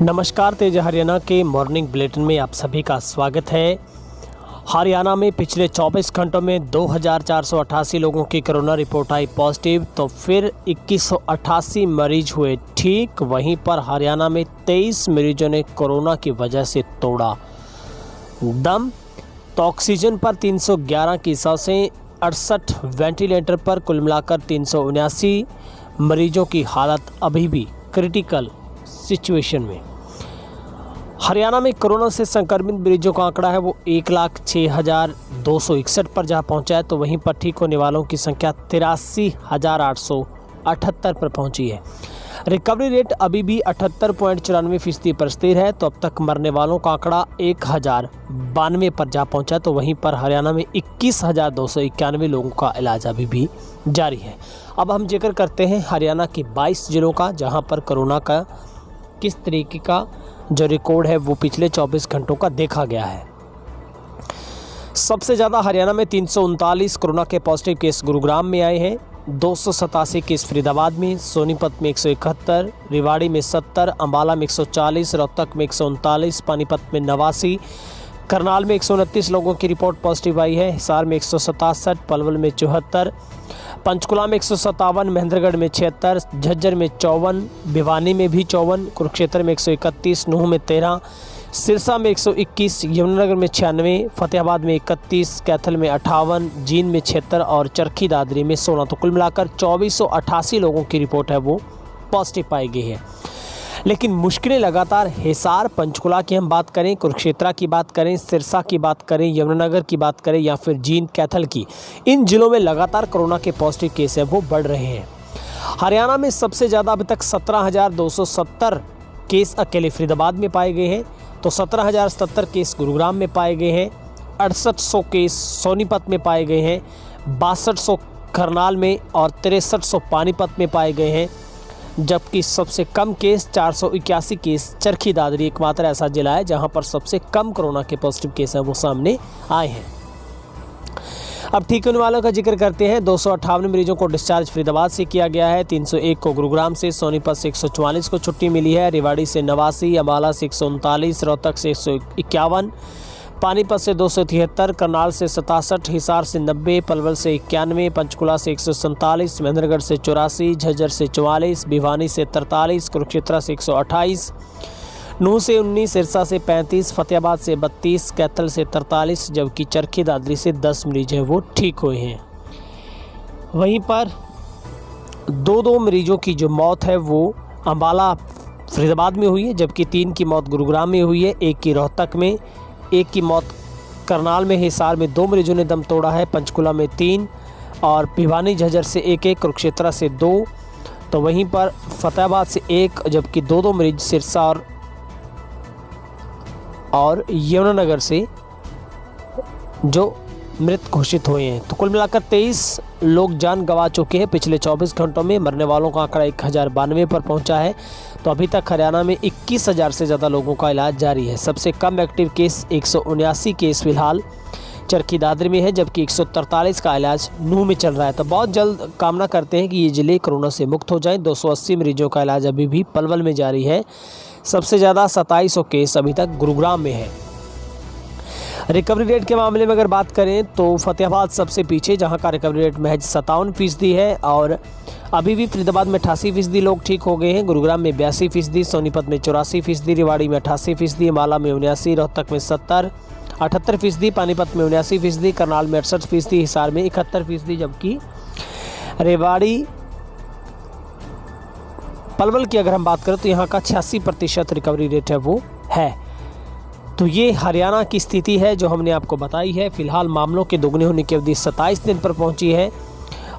नमस्कार, तेज हरियाणा के morning bulletin में आप सभी का स्वागत है। हरियाणा में पिछले 24 घंटों में 2488 लोगों की कोरोना रिपोर्ट आई पॉजिटिव, तो फिर 2188 मरीज हुए ठीक। वहीं पर हरियाणा में 23 मरीजों ने कोरोना की वजह से तोड़ा दम। तो ऑक्सीजन पर 311 की सांसें, 68 वेंटिलेटर पर, कुल मिलाकर 379 मरीजों की हालत अभी भी क्रिटिकल सिचुएशन में। हरियाणा में कोरोना से संक्रमित मरीजों का आंकड़ा है वो 1,06,261 पर जा पहुंचा है। तो वहीं पर ठीक होने वालों की संख्या 83,878 पर पहुंची है। रिकवरी रेट अभी भी 78.94% पर स्थिर है। तो अब तक मरने वालों का आंकड़ा 1,092 पर जा पहुंचा। तो वहीं पर हरियाणा में 21,291 लोगों का इलाज अभी भी जारी है। अब हम जिक्र करते हैं हरियाणा के 22 जिलों का, जहां पर कोरोना का किस तरीके का जो रिकॉर्ड है वो पिछले 24 घंटों का देखा गया है। सबसे ज़्यादा हरियाणा में 339 कोरोना के पॉजिटिव केस गुरुग्राम में आए हैं, 287 केस फरीदाबाद में, सोनीपत में 171, रेवाड़ी में 70, अम्बाला में 140, रोहतक में 139, पानीपत में 89, करनाल में 129 लोगों की रिपोर्ट पॉजिटिव आई है, हिसार में 167, पलवल में 74, पंचकुला में 157, महेंद्रगढ़ में 76, झज्जर में 54, भिवानी में भी 54, कुरुक्षेत्र में 131, नूंह में 13, सिरसा में 121, यमुनानगर में 96, फतेहाबाद में 31, कैथल में 58, जींद में 76 और चरखी दादरी में 16। तो कुल मिलाकर 2488 लोगों की रिपोर्ट है वो पॉजिटिव पाई गई है। लेकिन मुश्किलें लगातार हिसार, पंचकुला की हम बात करें, कुरुक्षेत्र की बात करें, सिरसा की बात करें, यमुनानगर की बात करें या फिर जींद, कैथल की, इन जिलों में लगातार कोरोना के पॉजिटिव केस है वो बढ़ रहे हैं। हरियाणा में सबसे ज़्यादा अभी तक 17,270 केस अकेले फरीदाबाद में पाए गए हैं। तो 17,070 केस गुरुग्राम में पाए गए हैं, 6800 केस सोनीपत में पाए गए हैं, 6200 करनाल में और 6300 पानीपत में पाए गए हैं। जबकि सबसे कम केस 481 केस चरखी दादरी एकमात्र ऐसा जिला है जहां पर सबसे कम कोरोना के पॉजिटिव केस हैं वो सामने आए हैं। अब ठीक होने वालों का जिक्र करते हैं। 258 मरीजों को डिस्चार्ज फरीदाबाद से किया गया है, 301 को गुरुग्राम से, सोनीपत से 144 को छुट्टी मिली है, रेवाड़ी से 89, अम्बाला से 139, रोहतक से 151, पानीपत से 273, करनाल से 67, हिसार से 90, पलवल से 91, पंचकुला से 147, महेंद्रगढ़ से 84, झज्जर से 44, भिवानी से 43, कुरुक्षेत्र से 128, नूंह से 19, सिरसा से 35, फतेहाबाद से 32, कैथल से 43, जबकि चरखी दादरी से 10 मरीज हैं वो ठीक हुए हैं। वहीं पर दो मरीजों की जो मौत है वो अम्बाला फरीदाबाद में हुई है, जबकि 3 की मौत गुरुग्राम में हुई है, 1 की रोहतक में, 1 की मौत करनाल में, हिसार में 2 मरीजों ने दम तोड़ा है, पंचकुला में 3 और भिवानी झज्जर से 1, कुरुक्षेत्र से 2। तो वहीं पर फतेहाबाद से 1, जबकि 2 मरीज सिरसा और यमुनानगर से जो मृत घोषित हुए हैं। तो कुल मिलाकर 23 लोग जान गंवा चुके हैं पिछले 24 घंटों में। मरने वालों का आंकड़ा 1,092 पर पहुंचा है। तो अभी तक हरियाणा में 21,000 से ज़्यादा लोगों का इलाज जारी है। सबसे कम एक्टिव केस 179 केस फिलहाल चरखी दादरी में है, जबकि 143 का इलाज नूंह में चल रहा है। तो बहुत जल्द कामना करते हैं कि ये ज़िले कोरोना से मुक्त हो जाएं। 280 मरीजों का इलाज अभी भी पलवल में जारी है। सबसे ज़्यादा 2700 केस अभी तक गुरुग्राम में है। रिकवरी रेट के मामले में अगर बात करें तो फतेहाबाद सबसे पीछे, जहां का रिकवरी रेट महज 57% है और अभी भी फरीदाबाद में 88% लोग ठीक हो गए हैं, गुरुग्राम में 82%, सोनीपत में 84%, रेवाड़ी में 88%, अम्बाला में 79%, रोहतक में 70, 78%, पानीपत में 79%, करनाल में 68%, हिसार में 71%, जबकि रेवाड़ी पलवल की अगर हम बात करें तो यहाँ का 86% रिकवरी रेट है वो है। तो ये हरियाणा की स्थिति है जो हमने आपको बताई है। फिलहाल मामलों के दोगुने होने की अवधि 27 दिन पर पहुंची है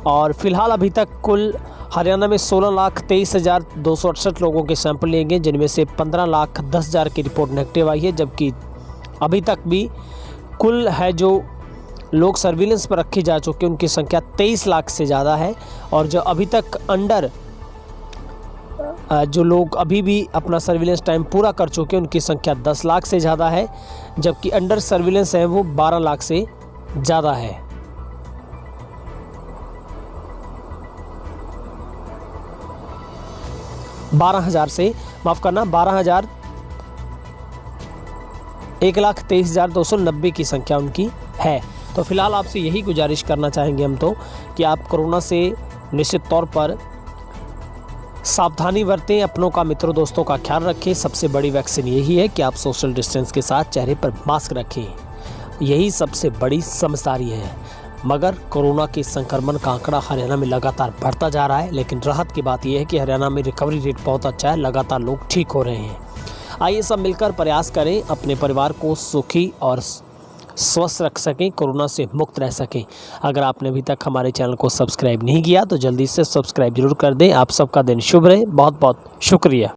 और फिलहाल अभी तक कुल हरियाणा में 16,23,268 लोगों के सैंपल लिए गए, जिनमें से 15,10,000 की रिपोर्ट नेगेटिव आई है। जबकि अभी तक भी कुल है जो लोग सर्विलेंस पर रखे जा चुके हैं उनकी संख्या 23 लाख से ज़्यादा है। और जो अभी तक अंडर जो लोग अभी भी अपना सर्विलेंस टाइम पूरा कर चुके हैं उनकी संख्या 10 लाख से ज़्यादा है, जबकि अंडर सर्विलेंस है वो 12 लाख से ज़्यादा है। 12,000 से 12,000 1,23,290 की संख्या उनकी है। तो फिलहाल आपसे यही गुजारिश करना चाहेंगे हम तो कि आप कोरोना से निश्चित तौर पर सावधानी बरतें, अपनों का, मित्रों दोस्तों का ख्याल रखें। सबसे बड़ी वैक्सीन यही है कि आप सोशल डिस्टेंस के साथ चेहरे पर मास्क रखें, यही सबसे बड़ी समझदारी है। मगर कोरोना के संक्रमण का आंकड़ा हरियाणा में लगातार बढ़ता जा रहा है, लेकिन राहत की बात यह है कि हरियाणा में रिकवरी रेट बहुत अच्छा है, लगातार लोग ठीक हो रहे हैं। आइए सब मिलकर प्रयास करें, अपने परिवार को सुखी और स्वस्थ रख सकें, कोरोना से मुक्त रह सकें। अगर आपने अभी तक हमारे चैनल को सब्सक्राइब नहीं किया तो जल्दी से सब्सक्राइब जरूर कर दें। आप सबका दिन शुभ रहे। बहुत बहुत शुक्रिया।